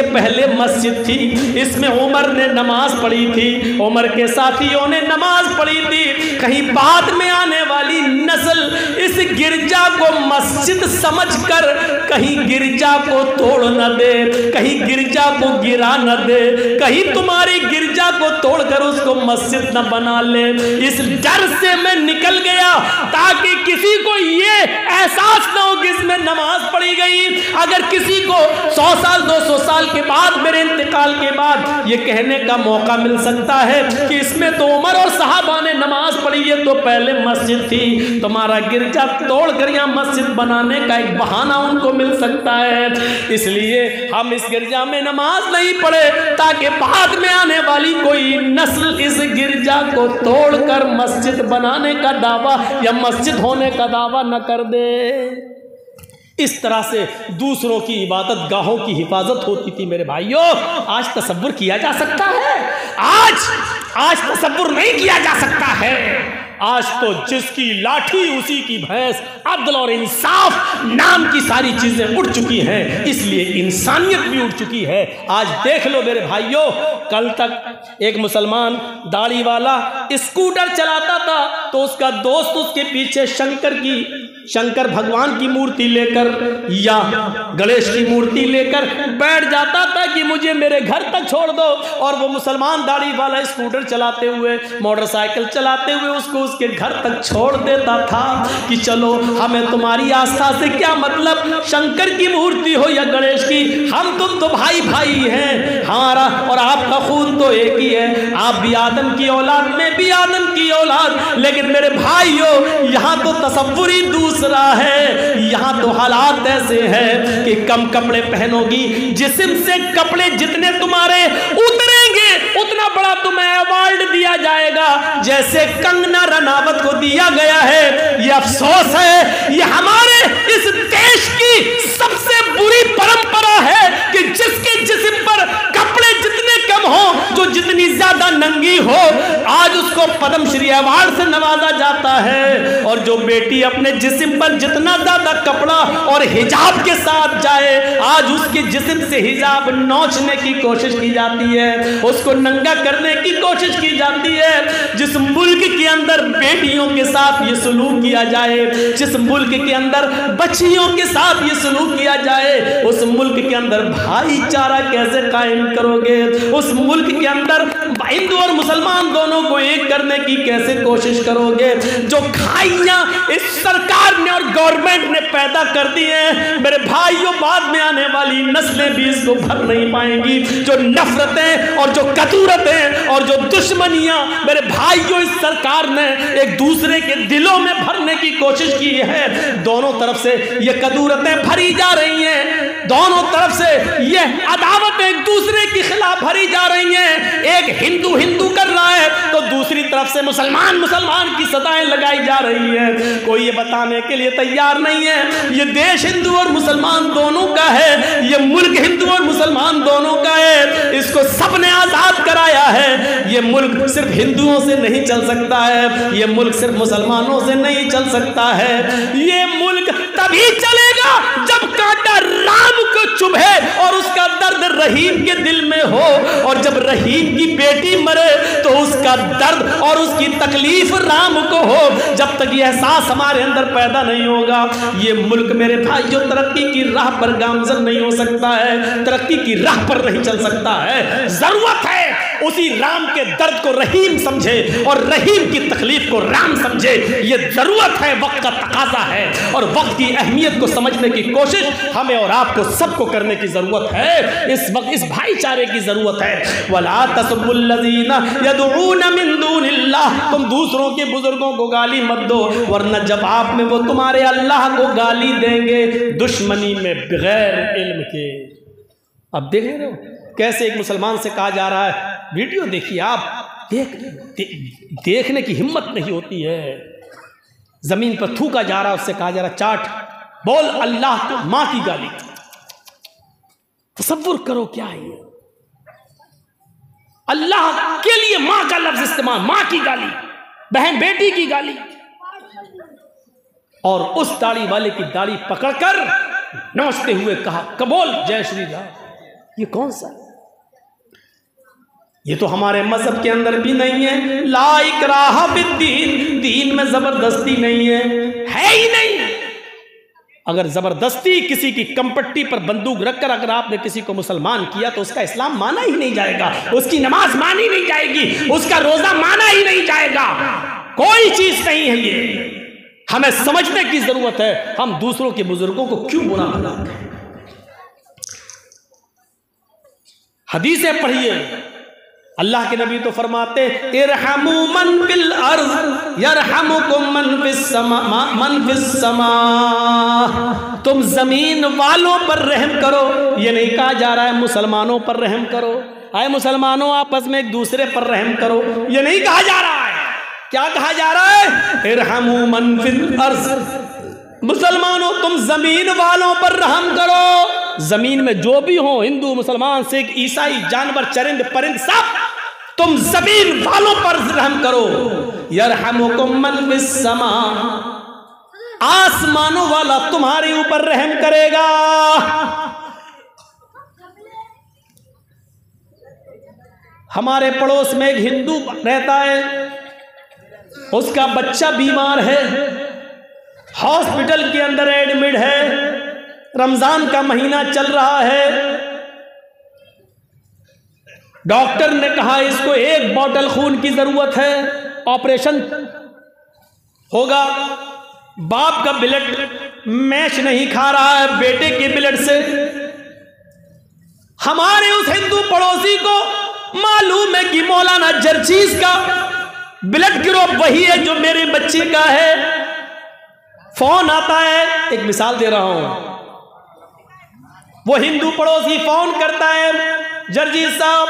पहले मस्जिद थी, इसमें उमर ने नमाज पढ़ी थी, उमर के साथियों ने नमाज पढ़ी थी। कहीं बाद में आने वाली नस्ल इस गिरजा को मस्जिद समझकर कहीं गिरजा को तोड़ न दे, कहीं गिरजा को गिरा न दे, कहीं तुम्हारी गिरजा को तोड़कर उसको मस्जिद न बना ले। इस डर से मैं निकल गया ताकि किसी को ये एहसास न हो कि इसमें नमाज पढ़ी गई। अगर किसी को 100 साल 200 साल के बाद, मेरे इंतकाल के बाद, ये कहने का मौका मिल सकता है कि इसमें तो उमर और सहाबा ने नमाज पढ़ी है, तो पहले मस्जिद थी, तुम्हारा गिरजा तोड़कर यहाँ मस्जिद बनाने का एक बहाना उनको मिल सकता है। इसलिए हम इस गिरजा में नमाज नहीं पढ़े ताकि बाद में आने वाली कोई नस्ल इस गिरजा को तोड़कर मस्जिद बनाने का दावा या मस्जिद होने का दावा न कर दे। इस तरह से दूसरों की इबादत गाहों की हिफाजत होती थी। मेरे भाइयों, आज तसव्वुर किया जा सकता है? आज तसव्वुर नहीं किया जा सकता है। आज तो जिसकी लाठी उसी की भैंस, अदल और इंसाफ नाम की सारी चीजें उड़ चुकी हैं, इसलिए इंसानियत भी उड़ चुकी है। आज देख लो मेरे भाइयों, कल तक एक मुसलमान दाढ़ी वाला स्कूटर चलाता था तो उसका दोस्त उसके पीछे शंकर भगवान की मूर्ति लेकर या गणेश की मूर्ति लेकर बैठ जाता था कि मुझे मेरे घर तक छोड़ दो, और वो मुसलमान दाढ़ी वाला स्कूटर चलाते हुए, मोटरसाइकिल चलाते हुए उसको उसके घर तक छोड़ देता था कि चलो, हमें तुम्हारी आस्था से क्या मतलब, शंकर की मूर्ति हो या गणेश की, हम तुम तो भाई भाई हैं, हमारा और आपका खून तो एक ही है, आप भी आदम की औलाद, मैं भी आदम की औलाद। लेकिन मेरे भाइयों, यहाँ तो तसव्वुर ही दूसरा है। यहाँ तो हालात ऐसे हैं कि कम कपड़े पहनोगी, जिस्म से कपड़े जितने तुम्हारे उतरेंगे उतना बड़ा तुम्हें अवार्ड दिया जाएगा, जैसे कंगना रनावत को दिया गया है। ये अफसोस है, ये हमारे इस देश की सबसे बुरी परंपरा है कि जिसके जिस्म पर कपड़े जितने कम हो, जो जितनी ज्यादा नंगी हो, आज उसको पद्मश्री अवार्ड से नवाजा जाता है। और जो बेटी अपने जिस्म पर जितना ज्यादा कपड़ा और हिजाब के साथ जाए, आज उसके जिस्म से हिजाब नोचने की कोशिश की जाती है, उसको नंगा करने की कोशिश की जाती है। जिस मुल्क के अंदर बेटियों के साथ ये सलूक किया जाए, जिस मुल्क के अंदर बच्चियों के साथ ये सलूक किया जाए, उस मुल्क के अंदर भाईचारा कैसे कायम करोगे? उस मुल्क के अंदर हिंदू और मुसलमान दोनों को एक करने की कैसे कोशिश करोगे? जो खाइयां इस सरकार ने और गवर्नमेंट ने पैदा कर दी हैं, मेरे भाइयों, बाद में आने वाली नस्लें भी इसको भर नहीं पाएंगी। जो नफरतें और जो कदूरतें और जो दुश्मनियां मेरे भाइयों इस सरकार ने एक दूसरे के दिलों में भरने की कोशिश की है, दोनों तरफ से ये कदूरतें भरी जा रही हैं, दोनों तरफ से ये अदावत एक दूसरे के खिलाफ भरी जा रही हैं। एक हिंदू हिंदू कर रहा है तो दूसरी तरफ से मुसलमान मुसलमान की सदाएं लगाई जा रही है। कोई ये बताने के लिए तैयार नहीं है ये देश हिंदू और मुसलमान दोनों का है, ये मुल्क हिंदू और मुसलमान दोनों का है, इसको सबने आजाद कराया है। ये मुल्क सिर्फ हिंदुओं से नहीं चल सकता है, ये मुल्क सिर्फ मुसलमानों से नहीं चल सकता है। ये मुल्क तभी चलेगा जब कांटा राम को चुभे और उसका दर्द रहीम के दिल में हो, और जब रहीम की बेटी मरे तो उसका दर्द और उसकी तकलीफ राम को हो। जब तक ये एहसास हमारे अंदर पैदा नहीं होगा, ये मुल्क मेरे भाइयों तरक्की की राह पर गामजन नहीं हो सकता है, तरक्की की राह पर नहीं चल सकता है। जरूरत है उसी राम के दर्द को रहीम समझे और रहीम की तकलीफ को राम समझे। ये जरूरत है, वक्त का तकाजा है, और वक्त की अहमियत को समझने की कोशिश हमें और आपको सबको करने की जरूरत है। इस वक्त इस भाईचारे की जरूरत है। वला तसब्बुल्लज़ीना यदऊना मिन दूनिल्लाह, तुम दूसरों के बुजुर्गों को गाली मत दो, वरना जवाब में वो तुम्हारे अल्लाह को गाली देंगे दुश्मनी में बगैर इल्म के। अब देख रहे हो कैसे एक मुसलमान से कहा जा रहा है, वीडियो देखिए आप, देखने की हिम्मत नहीं होती है। जमीन पर थूका जा रहा है, उससे कहा जा रहा चाट बोल अल्लाह को मां की गाली। तसव्वुर करो क्या है ये, अल्लाह के लिए मां का लफ्ज इस्तेमाल, मां की गाली, बहन बेटी की गाली, और उस दाढ़ी वाले की दाढ़ी पकड़कर नोचते हुए कहा कबोल जय श्री राम। ये कौन सा? ये तो हमारे मजहब के अंदर भी नहीं है। ला इकराहा फिद्दीन, दीन में जबरदस्ती नहीं है ही नहीं। अगर जबरदस्ती किसी की कंपट्टी पर बंदूक रखकर अगर आपने किसी को मुसलमान किया तो उसका इस्लाम माना ही नहीं जाएगा, उसकी नमाज मानी नहीं जाएगी, उसका रोजा माना ही नहीं जाएगा। कोई चीज नहीं है ये। हमें समझने की जरूरत है हम दूसरों के बुजुर्गों को क्यों बुरा बनाते हैं। हदीसें पढ़िए, अल्लाह के नबी तो फरमाते इरहमू मन फिल अर्ज़ यरहमुकुम मन फिस समा, तुम जमीन वालों पर रहम करो। ये नहीं कहा जा रहा है मुसलमानों पर रहम करो, आए मुसलमानों आपस में एक दूसरे पर रहम करो, ये नहीं कहा जा रहा है। क्या कहा जा रहा है? इरहमू मन फिल अर्ज़, मुसलमानों तुम जमीन वालों पर रहम करो। जमीन में जो भी हो, हिंदू मुसलमान सिख ईसाई जानवर चरिंद परिंद सब, तुम जमीन वालों पर रहम करो। यरहमुकुम मन फिस समा, आसमानों वाला तुम्हारे ऊपर रहम करेगा। हमारे पड़ोस में एक हिंदू रहता है, उसका बच्चा बीमार है, हॉस्पिटल के अंदर एडमिट है, रमजान का महीना चल रहा है, डॉक्टर ने कहा इसको 1 बॉटल खून की जरूरत है, ऑपरेशन होगा। बाप का ब्लड मैच नहीं खा रहा है बेटे के ब्लड से। हमारे उस हिंदू पड़ोसी को मालूम है कि मौलाना जर्जीज का ब्लड ग्रुप वही है जो मेरे बच्चे का है। फोन आता है, एक मिसाल दे रहा हूं, वो हिंदू पड़ोसी फोन करता है, जर्जीज साहब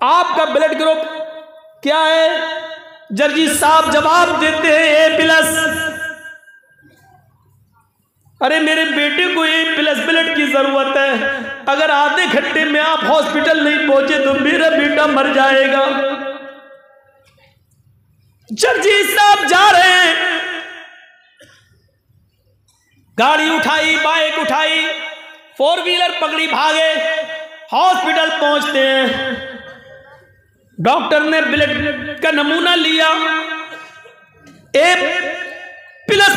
आपका ब्लड ग्रुप क्या है? जर्जीज साहब जवाब देते हैं A+। अरे मेरे बेटे को A+ ब्लड की जरूरत है, अगर आधे घंटे में आप हॉस्पिटल नहीं पहुंचे तो मेरा बेटा मर जाएगा। जर्जी साहब जा रहे हैं, गाड़ी उठाई, बाइक उठाई, 4 व्हीलर पकड़ी, भागे, हॉस्पिटल पहुंचते हैं। डॉक्टर ने ब्लड का नमूना लिया, A+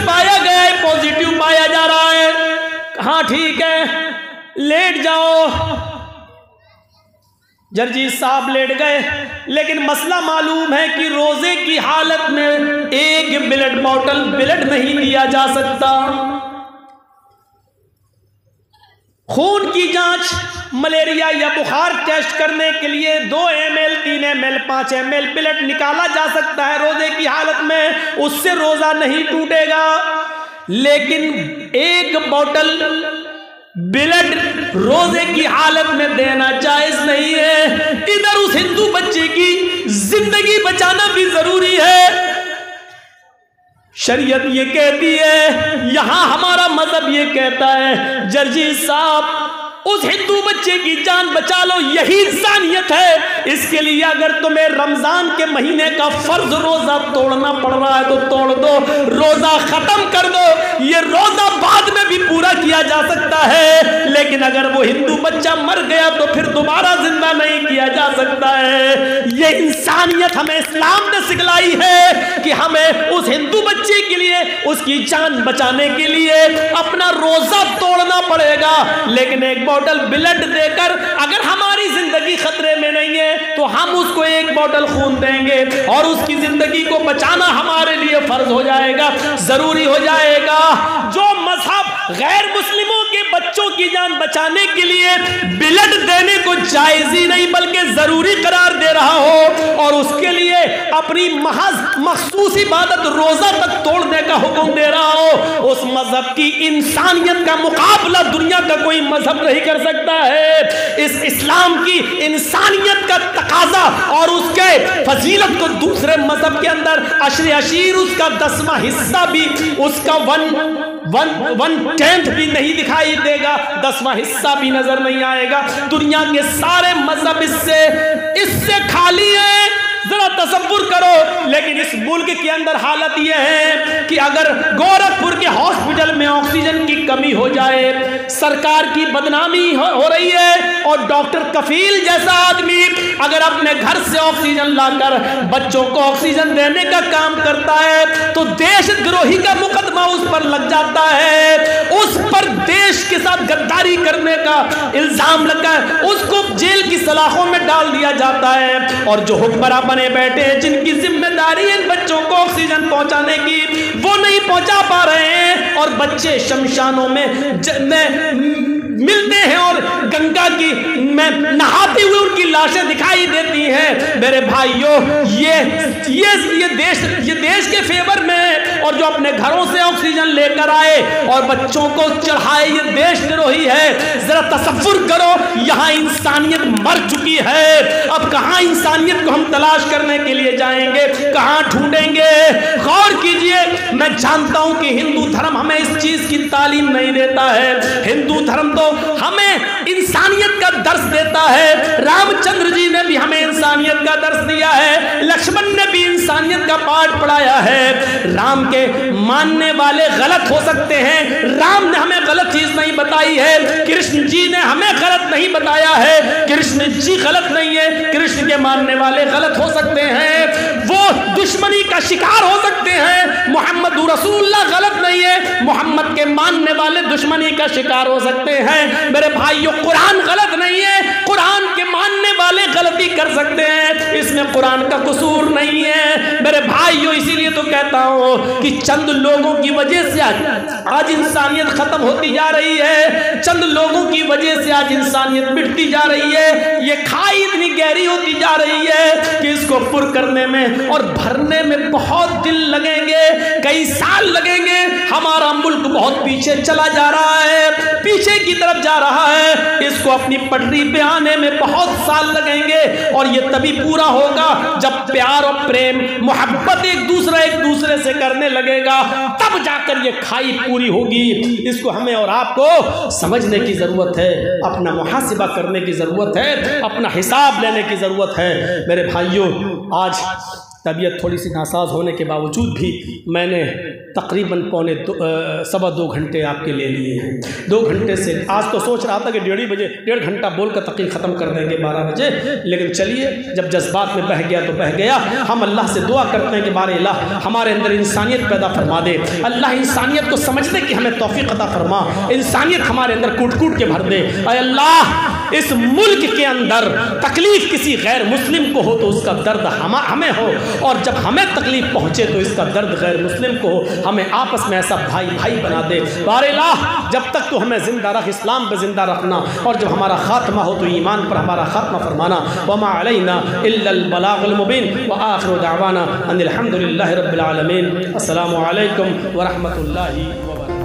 पाया गया है, पॉजिटिव पाया जा रहा है। हाँ ठीक है, लेट जाओ। जर्जी साहब लेट गए, लेकिन मसला मालूम है कि रोजे की हालत में एक ब्लड बॉटल ब्लड नहीं दिया जा सकता। खून की जांच, मलेरिया या बुखार टेस्ट करने के लिए 2 ml, 3 ml, 5 ml ब्लड निकाला जा सकता है रोजे की हालत में, उससे रोजा नहीं टूटेगा। लेकिन एक बोतल ब्लड रोजे की हालत में देना जायज नहीं है। इधर उस हिंदू बच्चे की जिंदगी बचाना भी जरूरी है। शरीयत ये कहती है, यहां हमारा मजहब ये कहता है, जर्जी साहब उस हिंदू बच्चे की जान बचा लो, यही इंसानियत है। इसके लिए अगर तुम्हें रमजान के महीने का फर्ज रोजा तोड़ना पड़ रहा है तो तोड़ दो, रोजा खत्म कर दो। ये रोजा बाद में भी पूरा किया जा सकता है, लेकिन अगर वो हिंदू बच्चा मर गया तो फिर दोबारा जिंदा नहीं किया जा सकता है। ये इंसानियत हमें इस्लाम ने सिखलाई है कि हमें उस हिंदू बच्चे के लिए, उसकी जान बचाने के लिए अपना रोजा तोड़ना पड़ेगा। लेकिन एक बोतल ब्लड देकर अगर हमारी जिंदगी खतरे में नहीं है तो हम उसको एक बोतल खून देंगे और उसकी जिंदगी को बचाना हमारे लिए फर्ज हो जाएगा, जरूरी हो जाएगा। जो मजहब गैर मुस्लिमों के बच्चों की जान बचाने के लिए ब्लड देने को जायज ही नहीं बल्कि जरूरी करार दे रहा हो और उसके लिए अपनी महज मखसूस इबादत रोजा तक तोड़ने का हुक्म दे रहा हो, उस मजहब की इंसानियत का मुकाबला दुनिया का कोई मजहब नहीं कर सकता है। इस इस्लाम की इंसानियत का तकाजा और उसके फजीलत को दूसरे मजहब के अंदर अशरे अशीर उसका 10वां हिस्सा भी, उसका 1/10 भी नहीं दिखाई देगा, 10वां हिस्सा भी नजर नहीं आएगा। दुनिया के सारे मजहब इससे खाली है। जरा तसव्वुर करो। लेकिन इस मुल्क के अंदर हालत यह है कि अगर गोरखपुर के हॉस्पिटल में ऑक्सीजन की कमी हो जाए, सरकार की बदनामी हो रही है और डॉक्टर कफील जैसा आदमी अगर अपने घर से ऑक्सीजन लाकर बच्चों को ऑक्सीजन देने का काम करता है तो देशद्रोही का मुकदमा उस पर लग जाता है, उस पर देश के साथ गद्दारी करने का इल्जाम लगाकर उसको जेल की सलाखों में डाल दिया जाता है। और जो हुक्मरान बने बैठे हैं जिनकी जिम्मेदारी है बच्चों को ऑक्सीजन पहुंचाने की, वो नहीं पहुंचा पा रहे हैं और बच्चे शमशानों में मिलते हैं और गंगा की में नहाते हुए उनकी लाशें दिखाई देती हैं। मेरे भाइयों, ये देश के फेवर में है और जो अपने घरों से ऑक्सीजन लेकर आए और बच्चों को चढ़ाए, ये देशद्रोही है। जरा तसव्वुर करो, यहाँ इंसानियत मर चुकी है। अब कहाँ इंसानियत को हम तलाश करने के लिए जाएंगे, कहाँ ढूंढेंगे? गौर कीजिए। मैं जानता हूं कि हिंदू धर्म हमें इस चीज की तालीम नहीं देता है। हिंदू धर्म तो हमें इंसानियत का दर्स देता है। रामचंद्र जी ने भी हमें इंसानियत का दर्स दिया है, लक्ष्मण ने भी इंसानियत का पाठ पढ़ाया है। राम के मानने वाले गलत हो सकते हैं, राम ने हमें गलत चीज नहीं बताई है। कृष्ण जी ने हमें गलत नहीं बताया है, कृष्ण जी गलत नहीं है। कृष्ण के मानने वाले गलत हो सकते हैं, वो दुश्मनी का शिकार हो सकते हैं। मोहम्मद रसूलुल्लाह गलत नहीं है, मोहम्मद के मानने वाले दुश्मनी का शिकार हो सकते हैं। मेरे भाइयों, कुरान गलत नहीं है, कुरान के मानने वाले गलती कर सकते हैं, इसमें कुरान का कसूर नहीं है। मेरे भाइयों, इसीलिए तो कहता हूं कि चंद लोगों की वजह से आज इंसानियत खत्म होती जा रही है, चंद लोगों की वजह से आज इंसानियत मिटती जा रही है। ये खाई इतनी गहरी होती जा रही है कि इसको पुर करने में और भरने में बहुत दिन लगेंगे, कई साल लगेंगे। हमारा मुल्क बहुत पीछे चला जा रहा है, पीछे की तरफ जा रहा है। इसको अपनी पटरी पे आने में बहुत साल लगेंगे और ये तभी पूरा होगा जब प्यार और प्रेम मोहब्बत एक दूसरे से करने लगेगा, तब जाकर ये खाई पूरी होगी। इसको हमें और आपको समझने की जरूरत है, अपना मुहासिबा करने की जरूरत है, अपना हिसाब लेने की जरूरत है। मेरे भाइयों, आज तबीयत थोड़ी सी नासाज होने के बावजूद भी मैंने तकरीबन 1.25 घंटे आपके ले लिए हैं। 2 घंटे से आज तो सोच रहा था कि 1.5 घंटा बोल कर तकरीर ख़त्म कर देंगे 12 बजे, लेकिन चलिए जब जज्बात में बह गया तो बह गया। हम अल्लाह से दुआ करते हैं कि बारे अल्लाह हमारे अंदर इंसानियत पैदा फरमा दे। अल्लाह इंसानियत को समझने की हमें तौफीक अता फरमा, इंसानियत हमारे अंदर कूट कूट के भर दे। अल्लाह इस मुल्क के अंदर तकलीफ़ किसी गैर मुस्लिम को हो तो उसका दर्द हमें हो, और जब हमें तकलीफ़ पहुँचे तो इसका दर्द गैर मुस्लिम को हो। हमें आपस में ऐसा भाई भाई बना दे। बारे अल्लाह जब तक तो हमें ज़िंदा रख, इस्लाम पे ज़िंदा रखना, और जब हमारा खात्मा हो तो ईमान पर हमारा खात्मा फरमाना। वमा अलैना इल्लल बलागुल मुबीन व आखिरु दावाना अनिल हम्दुलिल्लाहि रब्बिल आलमीन। अस्सलामु अलैकुम व रहमतुल्लाहि व बरकातुहू।